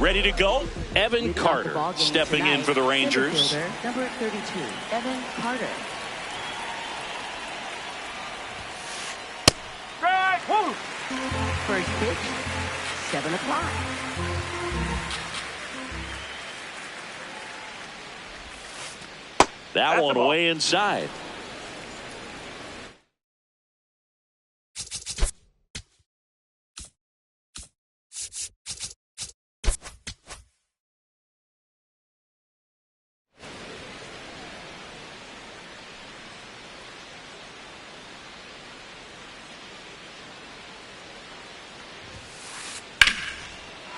Ready to go? Evan Carter stepping in for the Rangers. Number 32, Evan Carter. First pitch, 7 o'clock. That one way inside.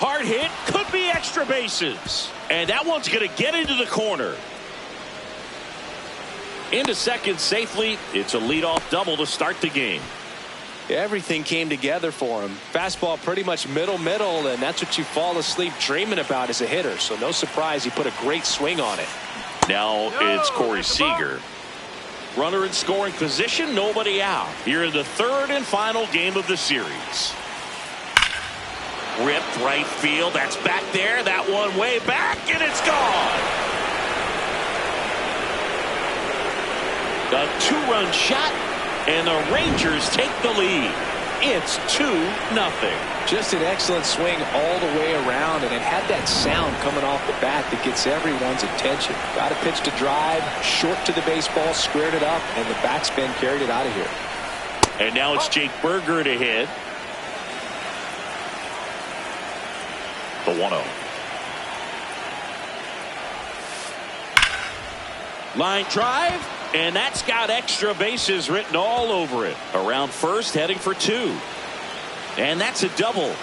Hard hit, could be extra bases. And that one's going to get into the corner. Into second safely. It's a leadoff double to start the game. Everything came together for him. Fastball pretty much middle, and that's what you fall asleep dreaming about as a hitter. So no surprise he put a great swing on it. Now it's Corey Seager. Runner in scoring position, nobody out. Here in the third and final game of the series. Ripped right field. That's back there. That one way back, and it's gone. A two-run shot, and the Rangers take the lead. It's 2-0. Just an excellent swing all the way around, and it had that sound coming off the bat that gets everyone's attention. Got a pitch to drive, short to the baseball, squared it up, and the backspin carried it out of here. And now it's Jake Berger to hit. The 1-0. Line drive, and that's got extra bases written all over it. Around first, heading for 2. And that's a double.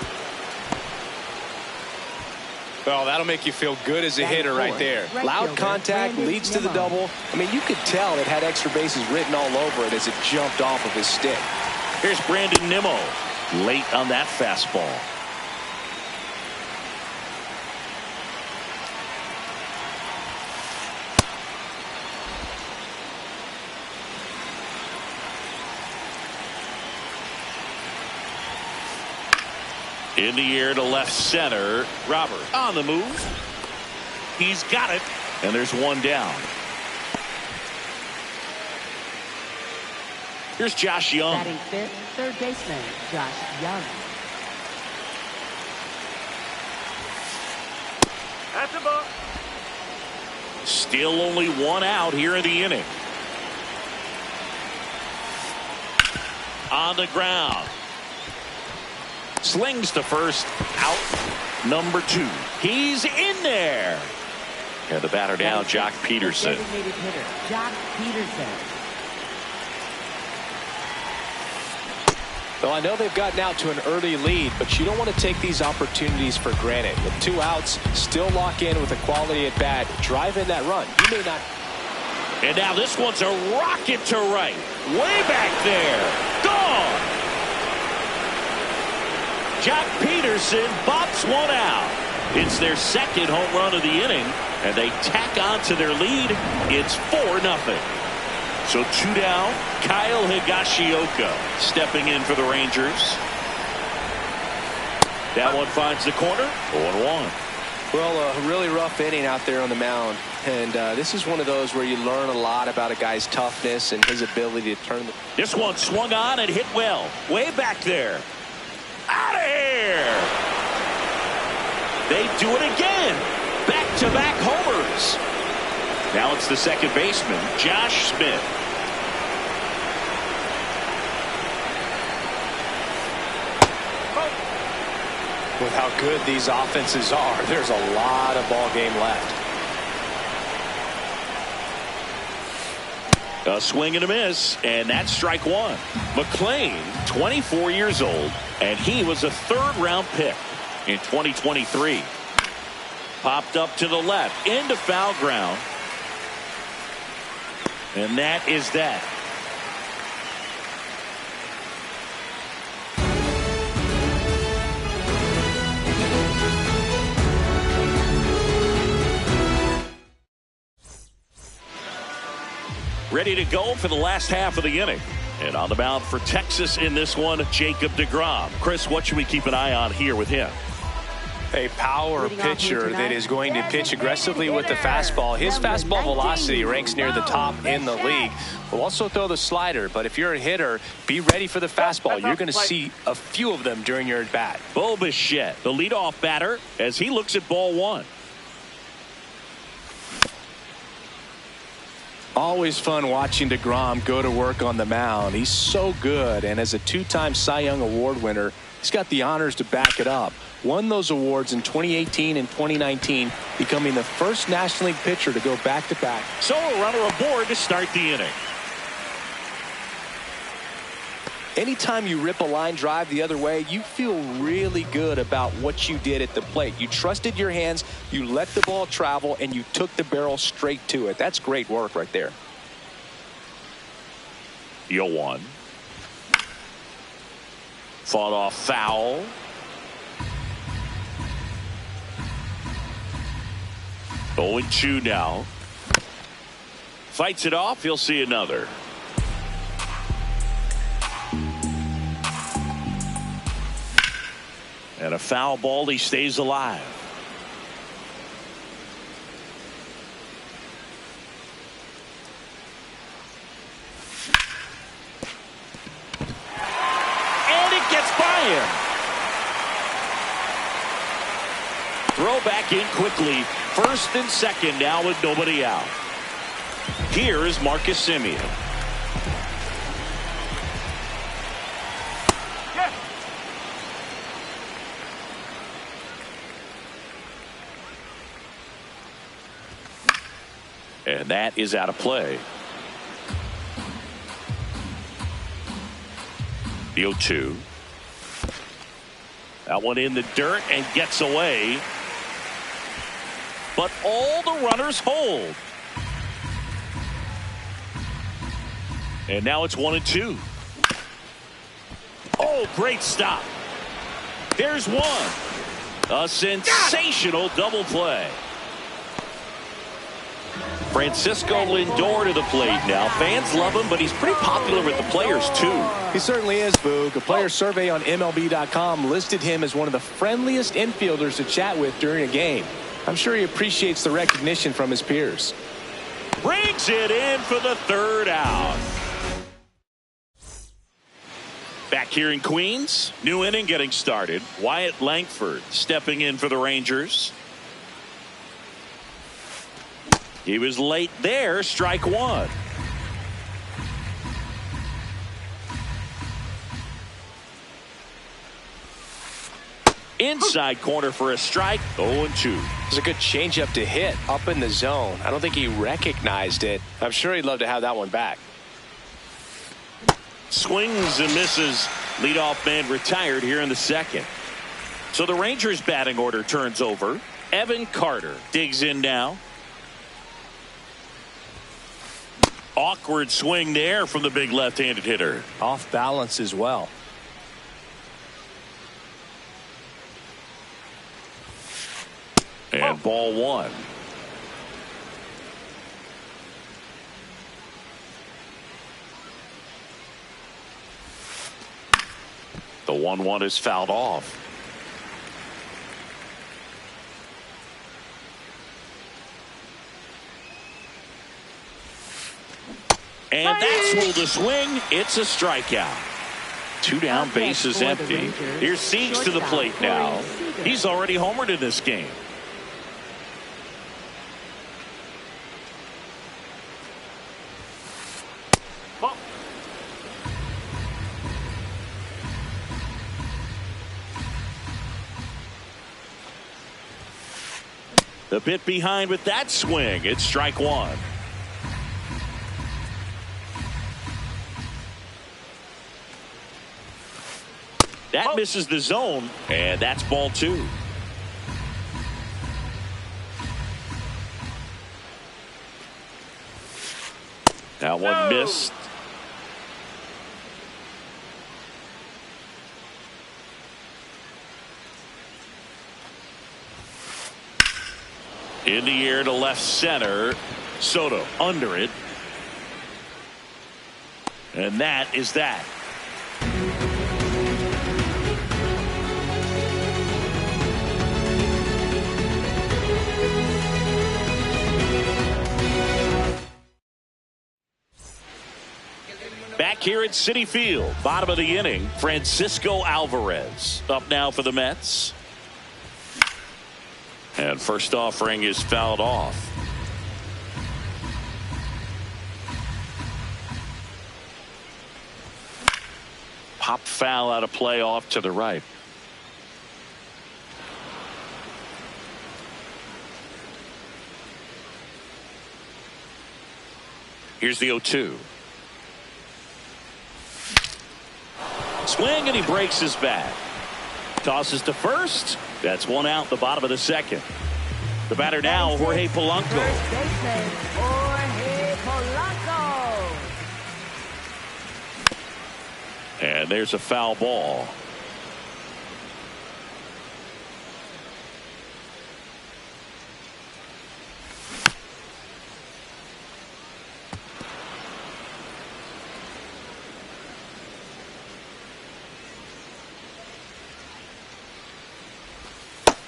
Well, that'll make you feel good as a hitter right there. Loud contact leads to the double. I mean, you could tell it had extra bases written all over it as it jumped off of his stick. Here's Brandon Nimmo. Late on that fastball. In the air to left center. Robert on the move. He's got it. And there's one down. Here's Josh Young. Batting fifth, third baseman, Josh Young. That's a ball. Still only one out here in the inning. On the ground. Slings to first, out number 2. He's in there. And the batter now, Jock Peterson. Designated hitter, Jock Peterson. Well, I know they've gotten out to an early lead, but you don't want to take these opportunities for granted. With 2 outs, still lock in with a quality at bat. Drive in that run. You may not. And now this one's a rocket to right. Way back there. Gone. Jock Peterson bops one out. It's their second home run of the inning, and they tack on to their lead. It's 4-0. So 2 down. Kyle Higashioka stepping in for the Rangers. That one finds the corner. 0-1. Well, a really rough inning out there on the mound. And this is one of those where you learn a lot about a guy's toughness and his ability to turn. This one swung on and hit well. Way back there. Out of here. They do it again. Back-to-back homers. Now it's the second baseman, Josh Smith. With how good these offenses are, there's a lot of ball game left. A swing and a miss, and that's strike 1. McLean, 24 years old, and he was a third-round pick in 2023. Popped up to the left, into foul ground. And that is that. Ready to go for the last half of the inning. And on the mound for Texas in this one, Jacob deGrom. Chris, what should we keep an eye on here with him? A power pitcher that is going to pitch aggressively with the fastball. His fastball velocity ranks near the top in the league. Will also throw the slider, but if you're a hitter, be ready for the fastball. You're going to see a few of them during your at-bat. Bo Bichette, the leadoff batter, as he looks at ball one. Always fun watching DeGrom go to work on the mound. He's so good, and as a two-time Cy Young Award winner, he's got the honors to back it up. Won those awards in 2018 and 2019, becoming the first National League pitcher to go back-to-back. So a runner aboard to start the inning. Anytime you rip a line drive the other way, you feel really good about what you did at the plate. You trusted your hands, you let the ball travel, and you took the barrel straight to it. That's great work right there. 0-1. Fought off foul. Oh, 2 now. Fights it off. He'll see another. And a foul ball. He stays alive. And it gets by him. Throw back in quickly. First and second now with nobody out. Here is Marcus Semien. And that is out of play. The 0-2. That one in the dirt and gets away. But all the runners hold. And now it's 1-2. Oh, great stop. There's one. A sensational double play. Francisco Lindor to the plate now. Fans love him, but he's pretty popular with the players, too. He certainly is, Boog. A player survey on MLB.com listed him as one of the friendliest infielders to chat with during a game. I'm sure he appreciates the recognition from his peers. Brings it in for the third out. Back here in Queens, new inning getting started. Wyatt Langford stepping in for the Rangers. He was late there. Strike one. Inside corner for a strike. 0-2. It's a good changeup to hit up in the zone. I don't think he recognized it. I'm sure he'd love to have that one back. Swings and misses. Leadoff man retired here in the second. So the Rangers batting order turns over. Evan Carter digs in now. Awkward swing there from the big left-handed hitter. Off balance as well. And ball one. The 1-1 is fouled off. And that's ruled a swing. It's a strikeout. 2 down, bases empty. Here's Siege to the plate now. He's already homered in this game. A bit behind with that swing. It's strike one. That misses the zone, and that's ball two. That one missed. In the air to left center. Soto under it. And that is that. Back here at Citi Field, bottom of the inning, Francisco Alvarez up now for the Mets. And first offering is fouled off. Pop foul out of play off to the right. Here's the 0-2. Swing, and he breaks his bat. Tosses to first. That's one out, the bottom of the second. The batter now, Jorge Polanco. First baseman, Jorge Polanco. And there's a foul ball.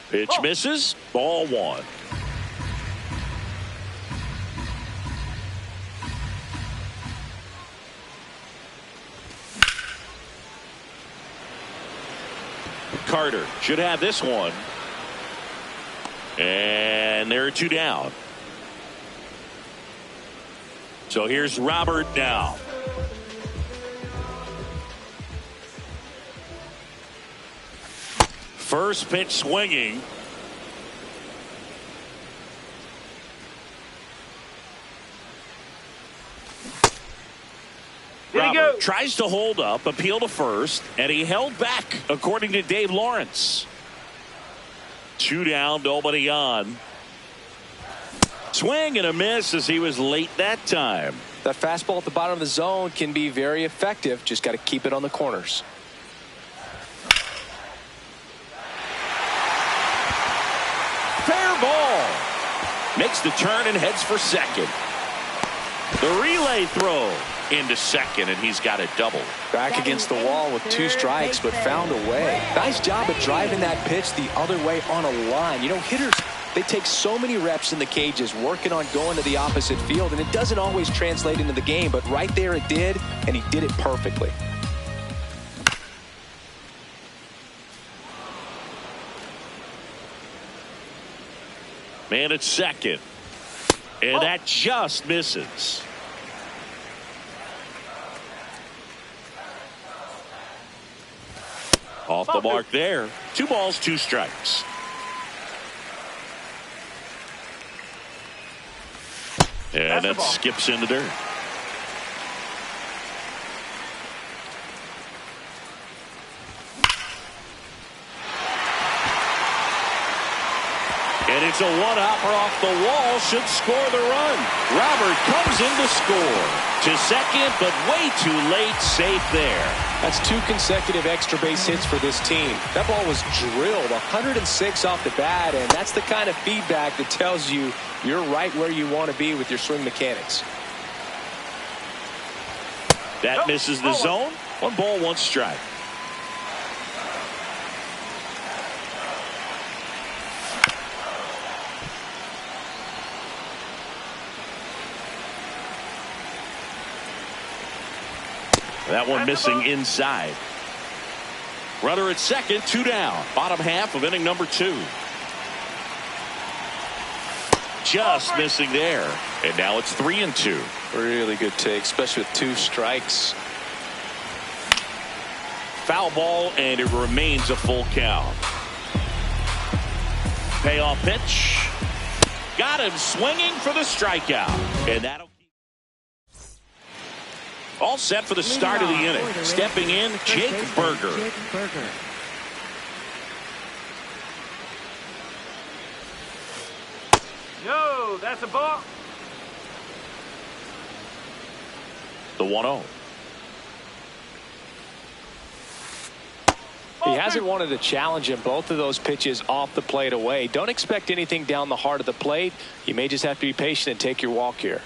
Pitch misses. Ball one. Carter should have this one. And there are two down. So here's Robert now. First pitch swinging. Robert tries to hold up, appeal to first, and he held back, according to Dave Lawrence. Two down, nobody on. Swing and a miss as he was late that time. That fastball at the bottom of the zone can be very effective. Just got to keep it on the corners. Fair ball. Makes the turn and heads for second. The relay throw into second, and he's got a double. Back against the wall with two strikes, but found a way. Nice job of driving that pitch the other way on a line. You know, hitters, they take so many reps in the cages working on going to the opposite field, and it doesn't always translate into the game, but right there it did, and he did it perfectly. Man at second, and that just misses. Off the mark there. 2 balls, 2 strikes. And that skips in the dirt. And it's a one-hopper off the wall. Should score the run. Robert comes in to score. To second, but way too late. Safe there. That's 2 consecutive extra base hits for this team. That ball was drilled 106 off the bat, and that's the kind of feedback that tells you you're right where you want to be with your swing mechanics. That misses the zone. 1 ball, 1 strike. That one missing inside. Runner at second, 2 down. Bottom half of inning number 2. Just missing there. And now it's 3-2. Really good take, especially with 2 strikes. Foul ball, and it remains a full count. Payoff pitch. Got him swinging for the strikeout. And that'll all set for the start of the inning. Stepping in, Jake Berger. No, that's a ball. The 1-0. He hasn't wanted a challenge in both of those pitches off the plate away. Don't expect anything down the heart of the plate. You may just have to be patient and take your walk here.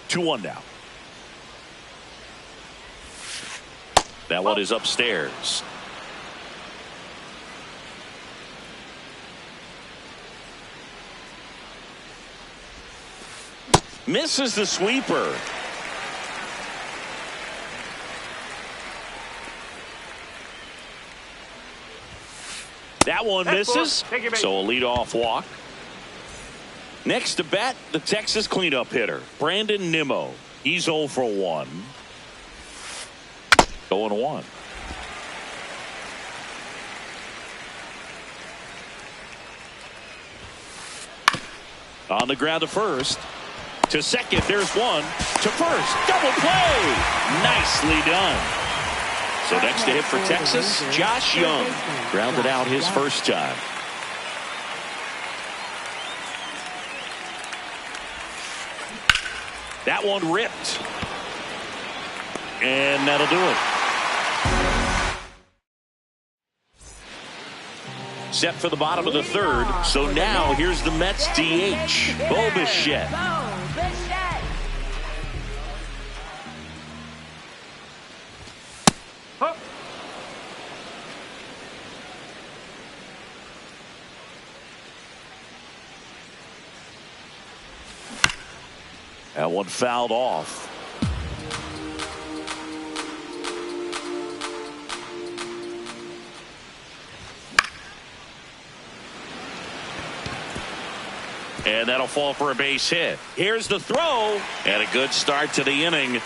2-1 now. That one is upstairs. Misses the sweeper. That one misses, so a leadoff walk. Next to bat, the Texas cleanup hitter, Brandon Nimmo. He's 0 for 1. 0-1. On the ground to first. To second, there's one. To first, double play. Nicely done. So next to hit for Texas, Josh Young. Grounded out his first time. That one ripped. And that'll do it. Set for the bottom of the third. So now here's the Mets DH, Bo Bichette. That one fouled off. And that'll fall for a base hit. Here's the throw. And a good start to the inning.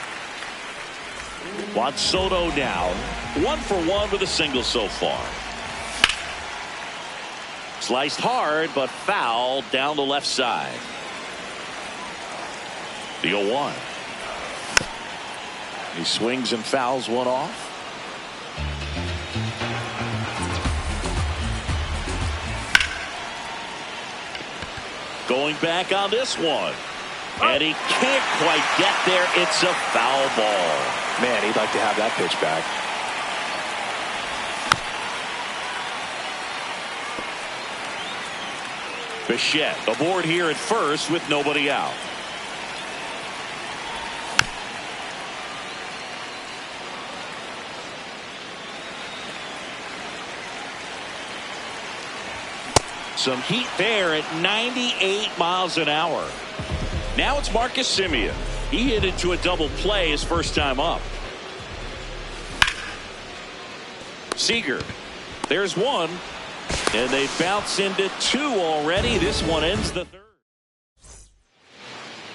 Juan Soto down. 1 for 1 with a single so far. Sliced hard, but fouled down the left side. The 0-1. He swings and fouls one off. Going back on this one. And he can't quite get there. It's a foul ball. Man, he'd like to have that pitch back. Bichette aboard here at first with nobody out. Some heat there at 98 miles an hour. Now it's Marcus Semien. He hit into a double play his first time up. Seager. There's one. And they bounce into 2 already. This one ends the third.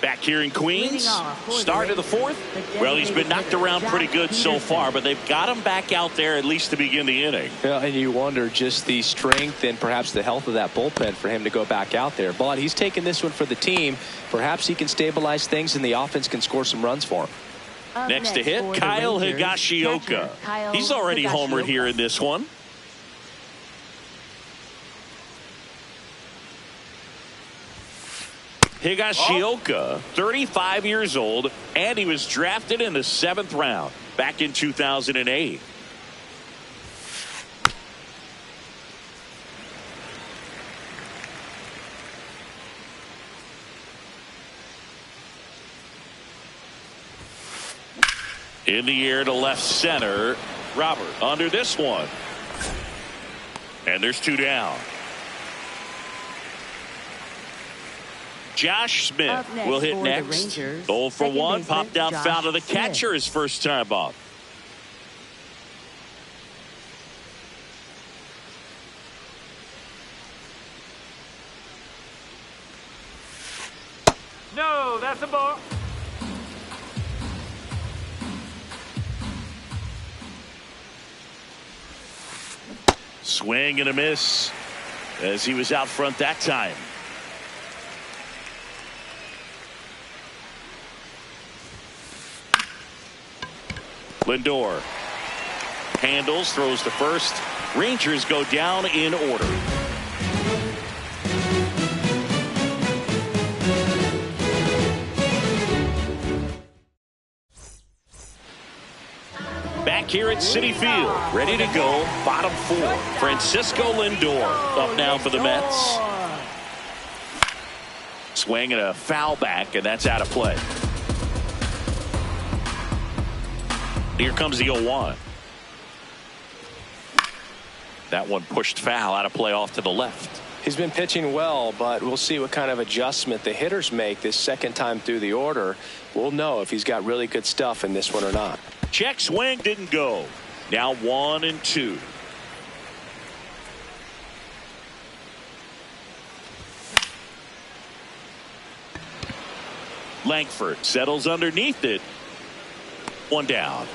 Back here in Queens. Start of the fourth. Well, he's been knocked around pretty good so far, but they've got him back out there at least to begin the inning. Yeah, and you wonder just the strength and perhaps the health of that bullpen for him to go back out there. But he's taking this one for the team. Perhaps he can stabilize things and the offense can score some runs for him. Next to hit, Kyle Higashioka. He's already homered here in this one. Higashioka, 35 years old, and he was drafted in the 7th round back in 2008. In the air to left center. Robert under this one. And there's 2 down. Josh Smith will hit next. 0 for 1. Popped out foul to the catcher his first time up. No, that's a ball. Swing and a miss as he was out front that time. Lindor handles, throws to first. Rangers go down in order. Back here at Citi Field, ready to go, bottom 4. Francisco Lindor up now for the Mets. Swing and a foul back, and that's out of play. Here comes the 0-1. That one pushed foul, out of play off to the left. He's been pitching well, but we'll see what kind of adjustment the hitters make this second time through the order. We'll know if he's got really good stuff in this one or not. Check swing, didn't go. Now 1-2. Langford settles underneath it. One down.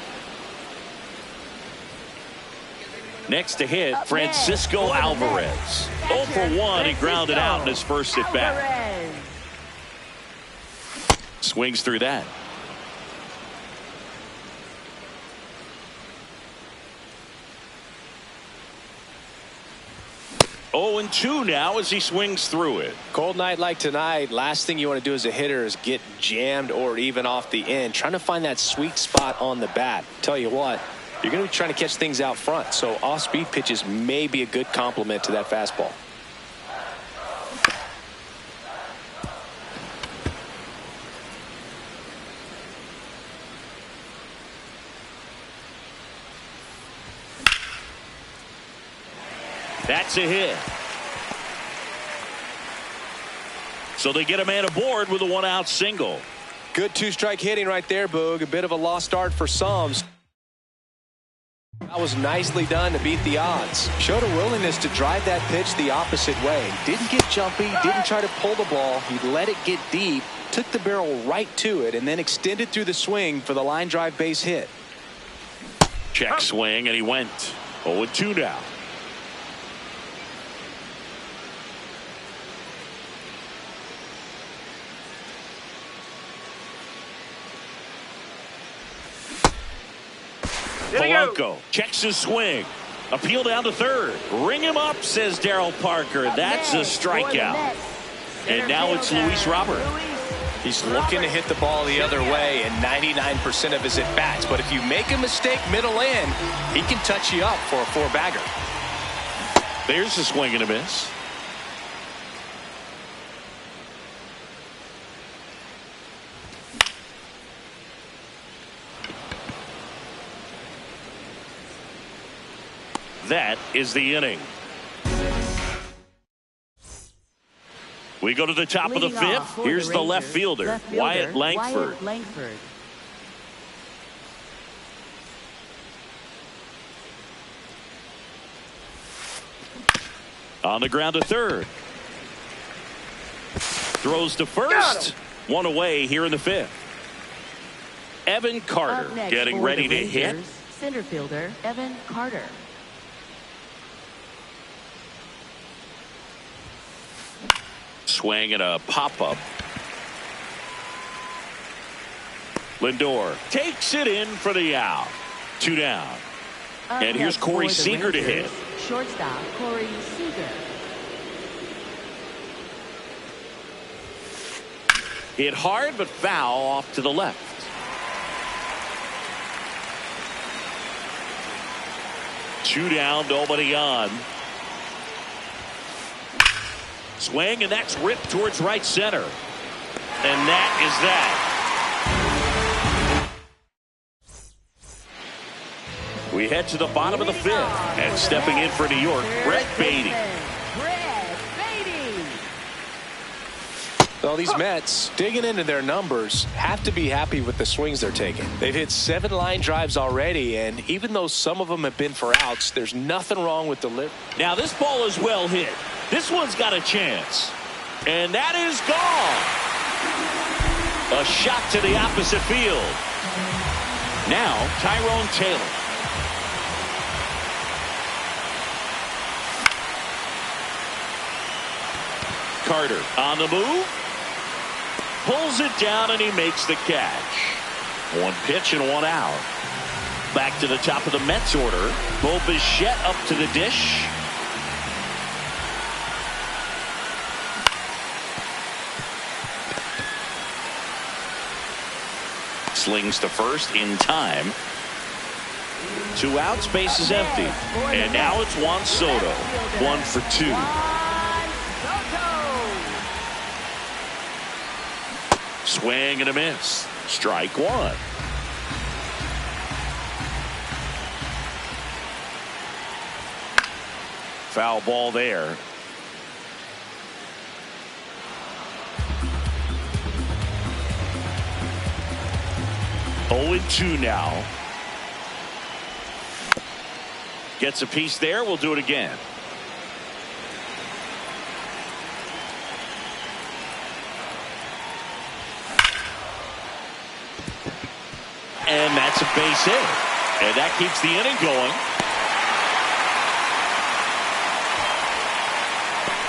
Next to hit, Francisco Alvarez. 0 for 1. He grounded out in his first at bat. Swings through that. Oh, and 2 now as he swings through it. Cold night like tonight, last thing you want to do as a hitter is get jammed or even off the end. Trying to find that sweet spot on the bat. Tell you what, you're going to be trying to catch things out front, so off-speed pitches may be a good complement to that fastball. That's a hit. So they get a man aboard with a 1-out single. Good 2-strike hitting right there, Boog. A bit of a lost start for some. That was nicely done to beat the odds. Showed a willingness to drive that pitch the opposite way. Didn't get jumpy, didn't try to pull the ball. He let it get deep, took the barrel right to it, and then extended through the swing for the line drive base hit. Check swing, and he went 0-2 now. Polanco checks his swing. Appeal down to third. Ring him up, says Darryl Parker. That's a strikeout. And now it's Luis Robert. He's looking to hit the ball the other way in 99% of his at-bats. But if you make a mistake middle in, he can touch you up for a 4-bagger. There's a swing and a miss. That is the inning. We go to the top of the 5th. Here's the left fielder, Wyatt Langford. On the ground to third. Throws to first. One away here in the 5th. Evan Carter getting ready to hit. Center fielder Evan Carter. Swing and a pop-up. Lindor takes it in for the out. 2 down. And here's Corey Seager to hit. Shortstop Corey Seager. Hit hard but foul off to the left. Two down, nobody on. Swing, and that's ripped towards right center. And that is that. We head to the bottom of the 5th. And stepping in for New York, Brett Beatty. Well, these Mets, digging into their numbers, have to be happy with the swings they're taking. They've hit 7 line drives already, and even though some of them have been for outs, there's nothing wrong with the lift. Now, this ball is well hit. This one's got a chance. And that is gone. A shot to the opposite field. Now, Tyrone Taylor. Carter on the move. Pulls it down, and he makes the catch. 1 pitch and 1 out. Back to the top of the Mets order. Bo Bichette up to the dish. Slings to first in time. 2 outs, base is empty. And now it's Juan Soto. 1 for 2. Swing and a miss. Strike 1. Foul ball there. Oh, 2 now. Gets a piece there. We'll do it again. And that's a base hit. And that keeps the inning going.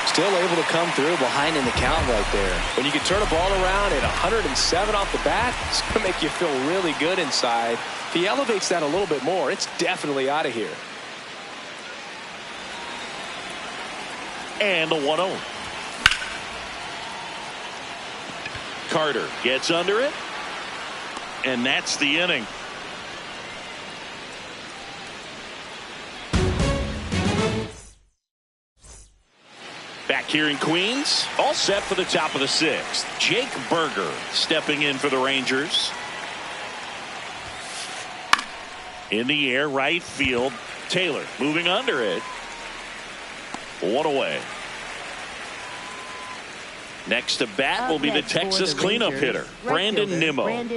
Still able to come through behind in the count right there. When you can turn a ball around at 107 off the bat, it's going to make you feel really good inside. If he elevates that a little bit more, it's definitely out of here. And the 1-0. Carter gets under it. And that's the inning. Back here in Queens, all set for the top of the 6th. Jake Berger stepping in for the Rangers. In the air, right field. Taylor moving under it. 1 away. Next to bat will be the Texas cleanup hitter, Brandon Nimmo.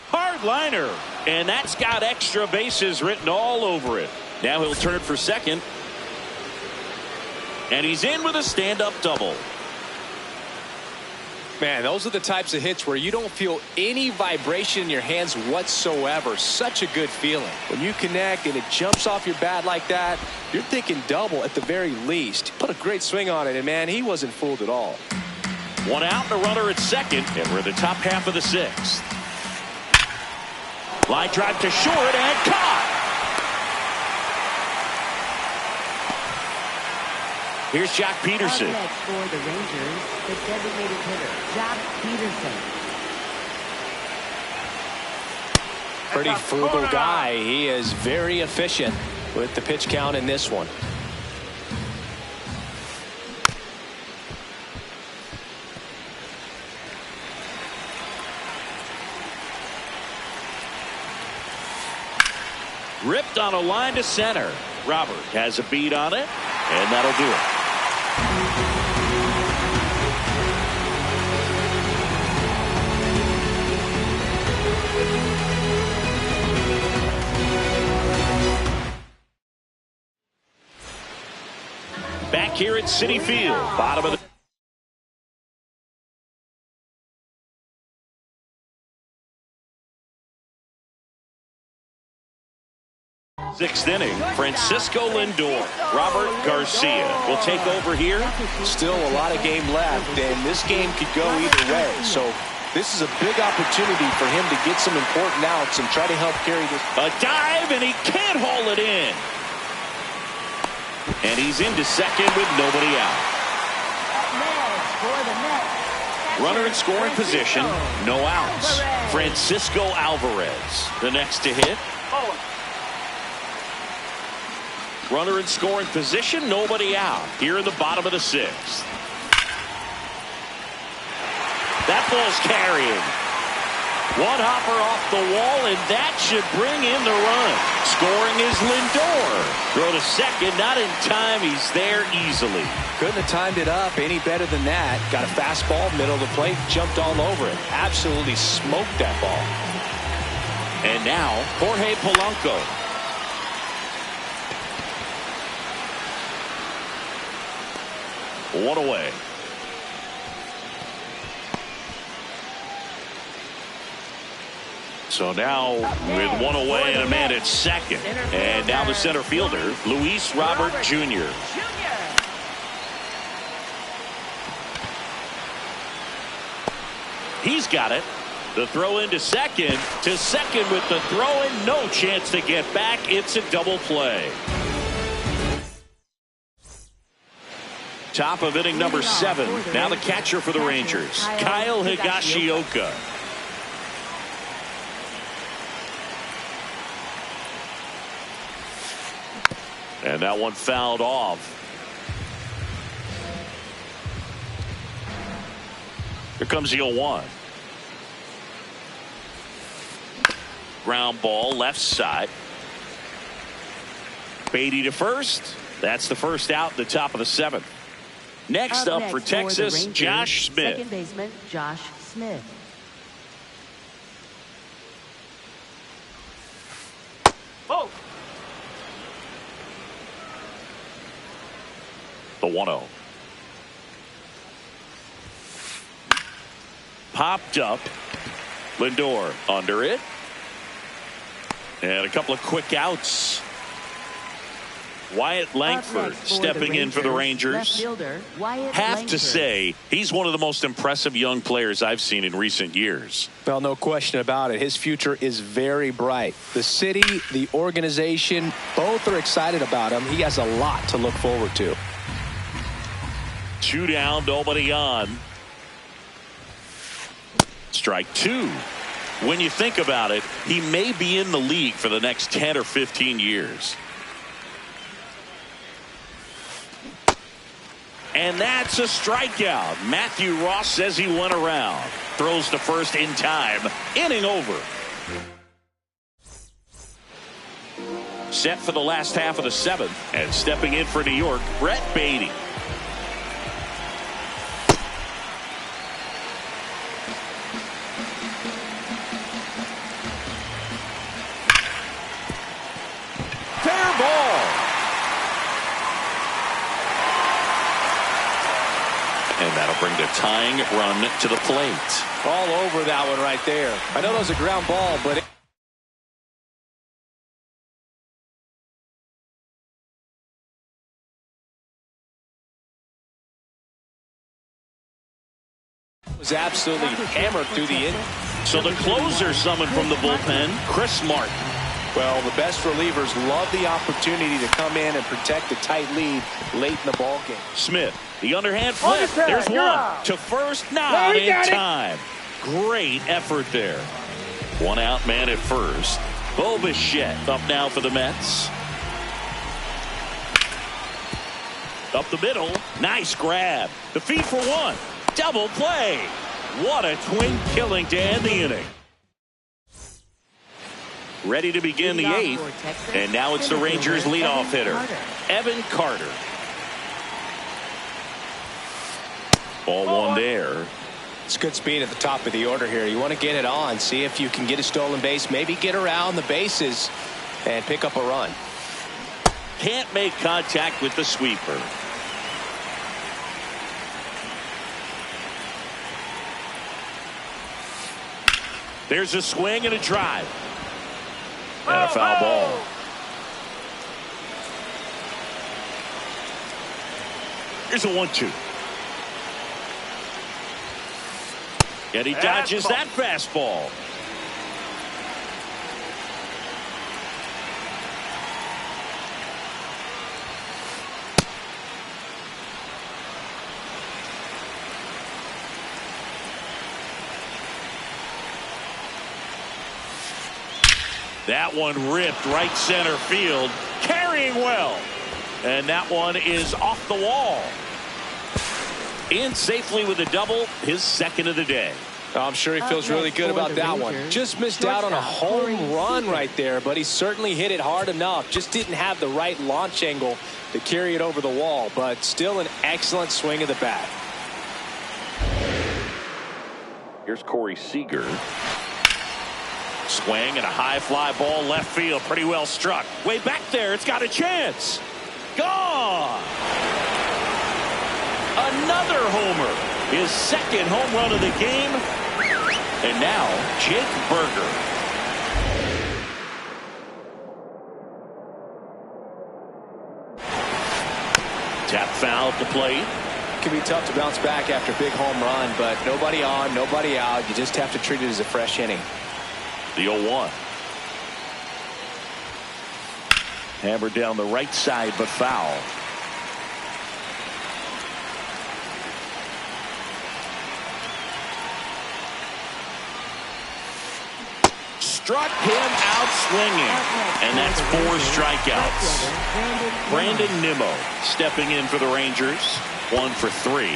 Hard liner, and that's got extra bases written all over it. Now he'll turn it for second. And he's in with a stand-up double. Man, those are the types of hits where you don't feel any vibration in your hands whatsoever. Such a good feeling. When you connect and it jumps off your bat like that, you're thinking double at the very least. Put a great swing on it, and man, he wasn't fooled at all. 1 out and a runner at second, and we're in the top half of the 6th. Line drive to short and caught. Here's Jock Peterson. Up next for the Rangers, the designated hitter, Jock Peterson. Pretty frugal guy. He is very efficient with the pitch count in this one. Ripped on a line to center. Robert has a beat on it, and that'll do it. Back here at Citi Field, bottom of the 6th inning. Francisco Lindor, Robert Garcia will take over here. Still a lot of game left, and this game could go either way. So this is a big opportunity for him to get some important outs and try to help carry this. A dive, and he can't haul it in. And he's into second with nobody out. Runner in scoring position, no outs. Francisco Alvarez, the next to hit. Runner in scoring position, nobody out. Here in the bottom of the 6th. That ball's carrying. One hopper off the wall, and that should bring in the run. Scoring is Lindor. Throw to second, not in time. He's there easily. Couldn't have timed it up any better than that. Got a fastball, middle of the plate, jumped all over it. Absolutely smoked that ball. And now, Jorge Polanco. One away. So now with one away and a man at second. And now the center fielder, Luis Robert Jr. He's got it. The throw into second. To second with the throw in. No chance to get back. It's a double play. Top of inning number 7. Now the catcher for the Rangers, Kyle Higashioka. And that one fouled off. Here comes the 0-1. Ground ball left side. Beatty to first. That's the first out, the top of the 7th. Next up for Texas, Rangers, Josh Smith. Second baseman, Josh Smith. Oh. The 1-0. Popped up. Lindor under it. And a couple of quick outs. Wyatt Langford stepping in for the Rangers. Have to say, he's one of the most impressive young players I've seen in recent years. Well, no question about it. His future is very bright. The city, the organization, both are excited about him. He has a lot to look forward to. 2 down, nobody on. Strike 2. When you think about it, he may be in the league for the next 10 or 15 years. And that's a strikeout. Matthew Ross says he went around. Throws to first in time. Inning over. Set for the last half of the 7th. And stepping in for New York, Brett Beatty. Fair ball. And that'll bring the tying run to the plate. All over that one right there. I know that was a ground ball, but it was absolutely hammered through the inning. So the closer summoned from the bullpen, Chris Martin. Well, the best relievers love the opportunity to come in and protect a tight lead late in the ball game. Smith, the underhand flip. There's one to first, not in time. Great effort there. 1 out man at first. Bo Bichette up now for the Mets. Up the middle. Nice grab. The feed for 1. Double play. What a twin killing to end the inning. Ready to begin the 8th. And now it's the Rangers leadoff hitter, Evan Carter. Ball 1 there. It's good speed at the top of the order here. You want to get it on, see if you can get a stolen base, maybe get around the bases and pick up a run. Can't make contact with the sweeper. There's a swing and a drive. And a foul ball. Here's a 1-2. And he dodges that fastball. That one ripped right center field, carrying well. And that one is off the wall. In safely with a double, his 2nd of the day. I'm sure he feels really good about that one. Just missed out on a home run right there, but he certainly hit it hard enough. Just didn't have the right launch angle to carry it over the wall, but still an excellent swing of the bat. Here's Corey Seager. Swing and a high fly ball left field. Pretty well struck. Way back there. It's got a chance. Gone. Another homer. His 2nd home run of the game. And now Jake Burger. Tap foul at the plate. It can be tough to bounce back after a big home run, but nobody on, nobody out. You just have to treat it as a fresh inning. The 0-1. Hammered down the right side, but foul. Struck him out swinging. And that's 4 strikeouts. Brandon Nimmo stepping in for the Rangers. 1 for 3.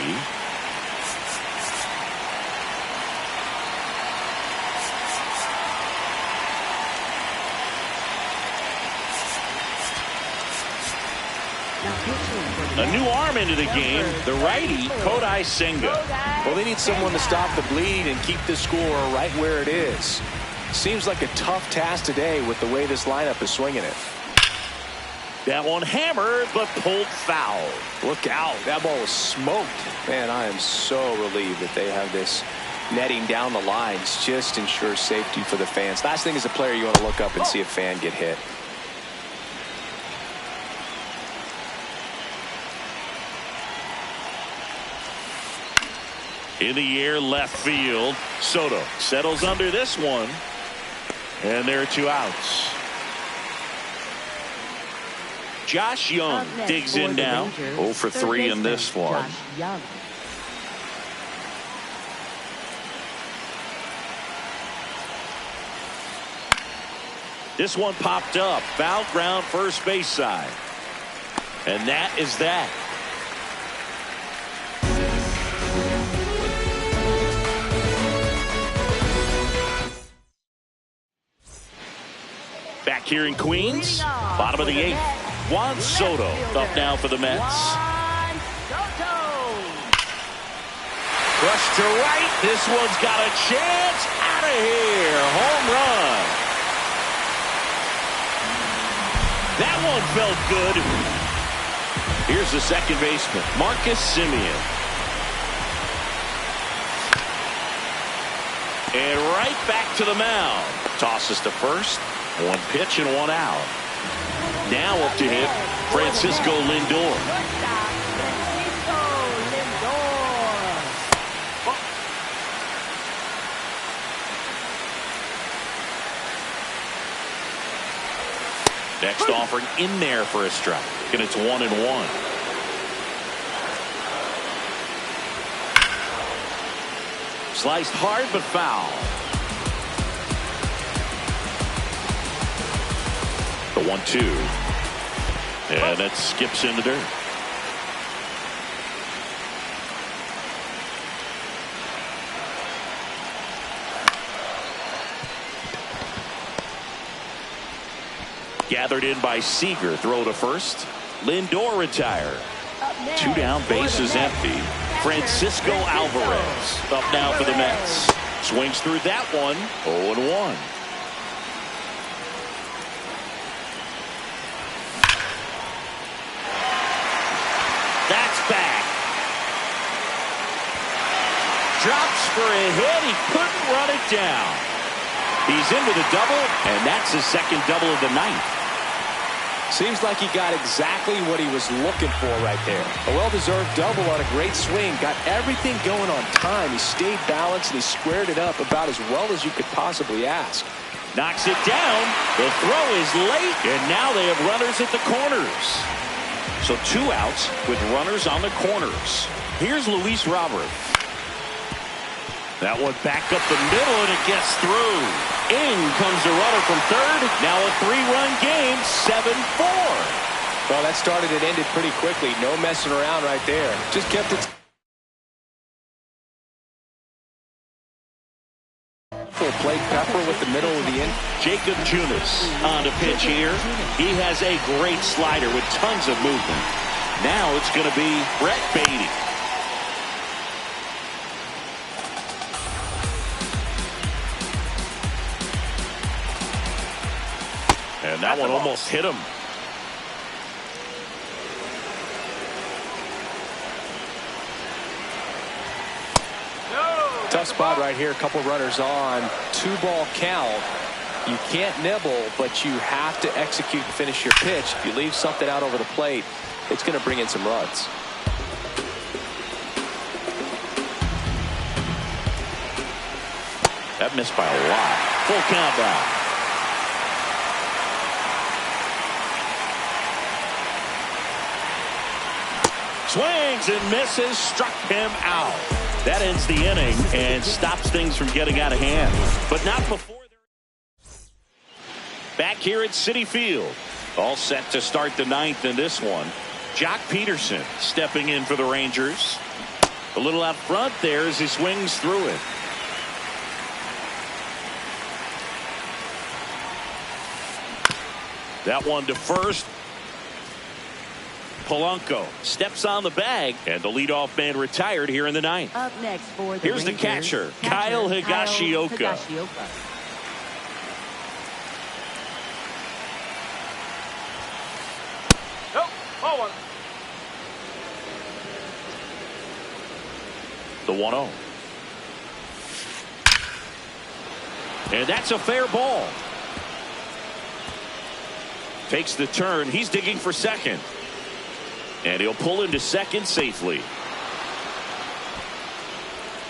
A new arm into the game, the righty, Kodai Senga. Well, they need someone to stop the bleed and keep the score right where it is. Seems like a tough task today with the way this lineup is swinging it. That one hammered, but pulled foul. Look out. That ball was smoked. Man, I am so relieved that they have this netting down the lines. Just ensures safety for the fans. Last thing as a player, you want to look up and see a fan get hit. In the air, left field. Soto settles under this one. And there are 2 outs. Josh Young digs in now. 0 for 3 in this one. This one popped up. Foul ground, first base side. And that is that. Back here in Queens, bottom of the 8th. Juan Soto up now for the Mets. Rush to right. This one's got a chance. Out of here. Home run. That one felt good. Here's the second baseman, Marcus Semien. And right back to the mound. Tosses to first. 1 pitch and 1 out. Now up to hit, Francisco Lindor. Next offering in there for a strike. And it's 1-1. Sliced hard but foul. The 1-2. And that skips in the dirt. Gathered in by Seager. Throw to first. Lindor retired. 2 down, bases empty. Francisco Alvarez up now for the Mets. Swings through that one. 0-1. That's back. Drops for a hit. He couldn't run it down. He's in with a double, and that's his second double of the night. Seems like he got exactly what he was looking for right there. A well-deserved double on a great swing. Got everything going on time. He stayed balanced, and he squared it up about as well as you could possibly ask. Knocks it down. The throw is late, and now they have runners at the corners. So 2 outs with runners on the corners. Here's Luis Robert. That one back up the middle, and it gets through. In comes the runner from third. Now a 3-run game, 7-4. Well, that started and ended pretty quickly. No messing around right there. Just kept it. Full plate Pepper with the middle of the inning. Jacob Junis on to pitch here. He has a great slider with tons of movement. Now it's going to be Brett Beatty. And that one almost hit him. Tough spot right here. A couple runners on. 2-ball count. You can't nibble, but you have to execute and finish your pitch. If you leave something out over the plate, it's going to bring in some runs. That missed by a lot. Full count now. Swings and misses, struck him out. That ends the inning and stops things from getting out of hand. But not before. Back here at Citi Field. All set to start the 9th in this one. Jock Peterson stepping in for the Rangers. A little out front there as he swings through it. That one to first. Polanco steps on the bag, and the leadoff man retired here in the ninth. Up next for the Here's Rangers, the catcher, Kyle Higashioka. Nope. Ball one. The 1-0. And that's a fair ball. Takes the turn. He's digging for second. And he'll pull into second safely.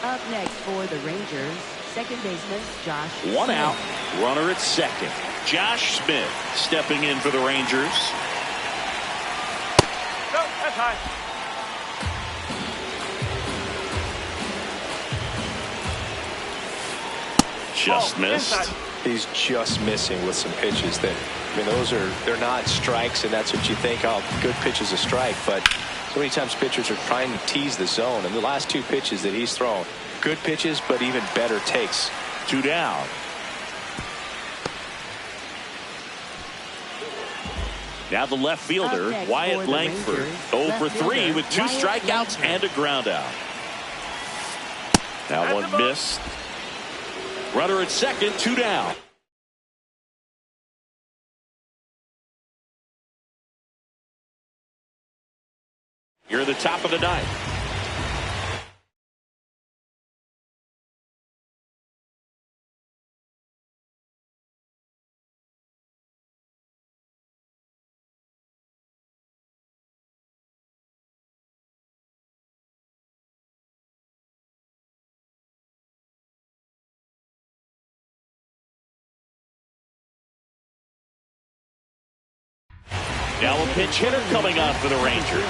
Up next for the Rangers, second baseman Josh One Smith. out. Runner at second. Josh Smith stepping in for the Rangers. No, that's high. Just Oh, missed. inside. He's just missing with some pitches that, I mean, they're not strikes, and that's what you think, oh, good pitch is a strike. But so many times pitchers are trying to tease the zone, and the last two pitches that he's thrown, good pitches, but even better takes. 2 down. Now the left fielder, Up next Wyatt for the Langford, Rangers, 0 left for 3 fielder, with 2 Wyatt strikeouts Langford. and a ground out. Now That's one the ball. missed. Runner at second, 2 down. You're at the top of the ninth. Now a pinch hitter coming on for the Rangers.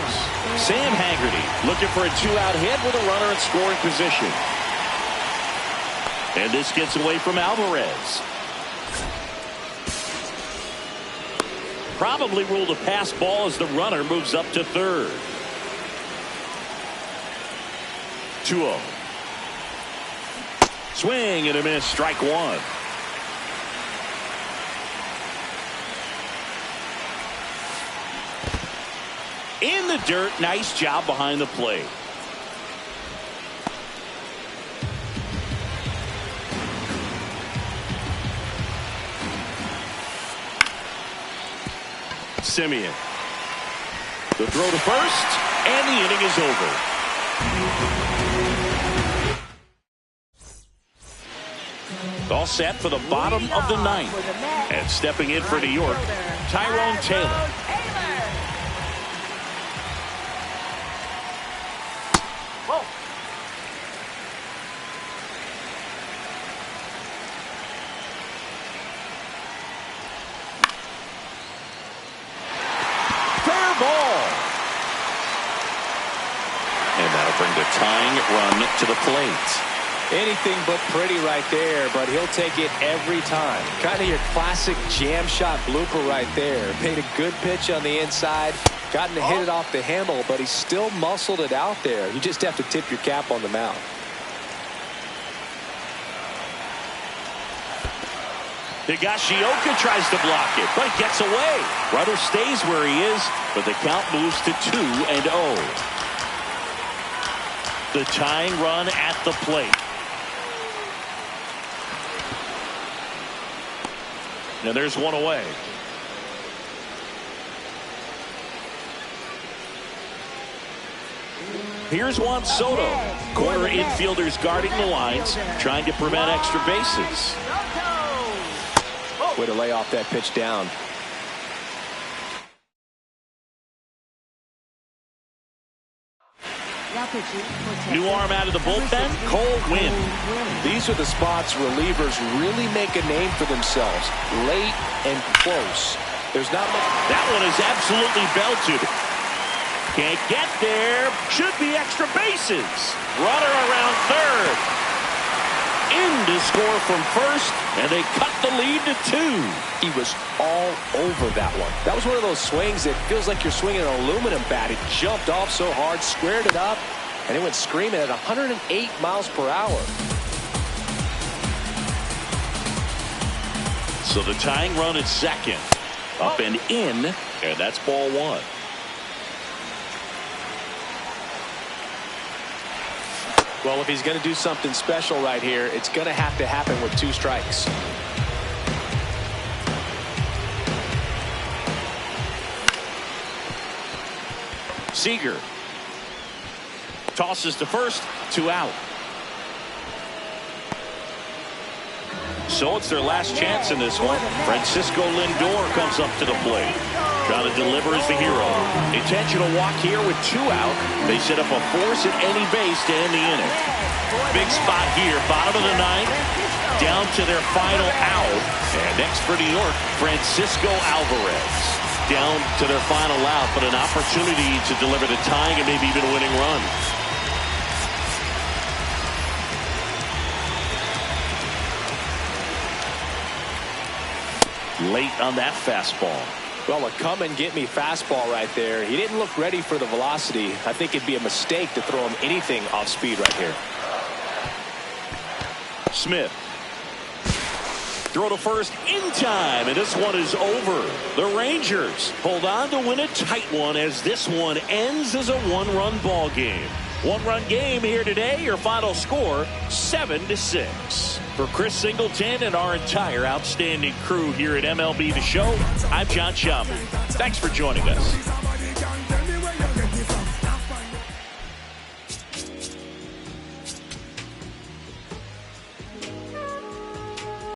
Sam Haggerty looking for a 2-out hit with a runner in scoring position. And this gets away from Alvarez. Probably ruled a pass ball as the runner moves up to third. 2-0. Swing and a miss, strike one. In the dirt, nice job behind the plate. Simeon. The throw to first, and the inning is over. All set for the bottom of the ninth. And stepping in for New York, Tyrone Taylor. Whoa. Fair ball. And that'll bring the tying run to the plate. Anything but pretty right there, but he'll take it every time. Kind of your classic jam shot blooper right there. Made a good pitch on the inside. Gotten to hit it off the handle, but he still muscled it out there. You just have to tip your cap on the mound. Higashioka tries to block it, but it gets away. Runner stays where he is, but the count moves to 2-0. The tying run at the plate. And there's one away. Here's Juan Soto. Corner infielders guarding the lines, trying to prevent extra bases. Way to lay off that pitch down. Now pitching for Texas, New arm out of the number bullpen, 60, Cole Winn. These are the spots relievers really make a name for themselves. Late and close. There's not much. That one is absolutely belted. Can't get there. Should be extra bases. Runner around third. In to score from first, and they cut the lead to 2. He was all over that one. That was one of those swings that feels like you're swinging an aluminum bat. It jumped off so hard, squared it up, and it went screaming at 108 miles per hour. So the tying run at second. Up and in, and that's ball one. Well, if he's going to do something special right here, it's going to have to happen with 2 strikes. Seager tosses to first, 2 out. So it's their last chance in this one. Francisco Lindor comes up to the plate. Trying to deliver as the hero. Intentional walk here with 2 out. They set up a force at any base to end the inning. Big spot here, bottom of the 9th, down to their final out. And next for New York, Francisco Alvarez. Down to their final out, but an opportunity to deliver the tying and maybe even a winning run. Late on that fastball. Well, a come-and-get-me fastball right there. He didn't look ready for the velocity. I think it'd be a mistake to throw him anything off speed right here. Smith. Throw to first in time, and this one is over. The Rangers hold on to win a tight one as this one ends as a 1-run ball game. 1-run game here today. Your final score 7-6. For Chris Singleton and our entire outstanding crew here at MLB The Show, I'm John Schaumburg. Thanks for joining us.